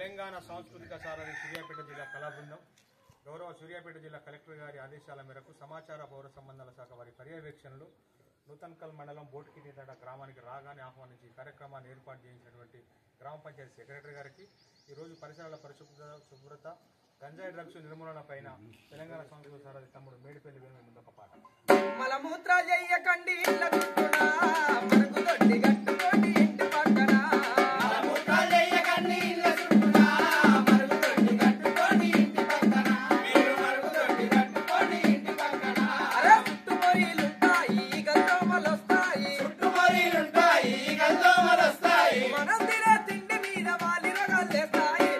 తెలంగాణ సాంస్కృతిక సారథి సూర్యాపేట జిల్లా కళా బృందం గౌరవ సూర్యాపేట జిల్లా కలెక్టర్ గారి ఆదేశాల మేరకు సమాచార పౌర సంబంధాల శాఖ వారి పర్యవేక్షణలో నూతన్కల్ మండలం బోట్కినితడ గ్రామానికి రాగానే ఆహ్వానించి ఈ కార్యక్రమాన్ని ఏర్పాటు చేసినటువంటి గ్రామ పంచాయతీ సెక్రటరీ గారికి ఈరోజు పరిసరాల పరిశుభ్రత గంజాయి డ్రగ్స్ నిర్మూలన పైన తెలంగాణ సాంస్కృతిక సారథి తమ్ముడు మేడిపల్లి వేణు ముందు ఒక పాట. మలమూత్రాలు చెయ్యకండి ఇళ్ళ చుట్టూనా మనకు దొడ్డి కట్టుకోండి ఇంటి పక్కన మలమూత్రాలు చెయ్యకండి ఇళ్ళ చుట్టూనా మనకు దొడ్డి కట్టుకోండి ఇంటి పక్కన మీరు మనకు దొడ్డి కట్టుకోండి ఇంటి పక్కన అరే చుట్టుమొరీలుంటాయి గల్దోమలొస్తాయి చుట్టుమొరీలుంటాయి గల్దోమలొస్తాయి మనం తినే తిండి మీద వాలి రగాలేస్తాయి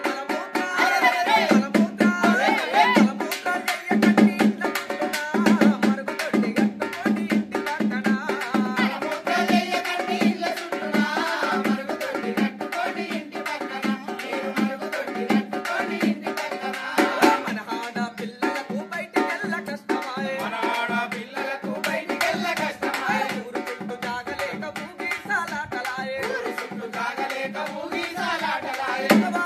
Come on.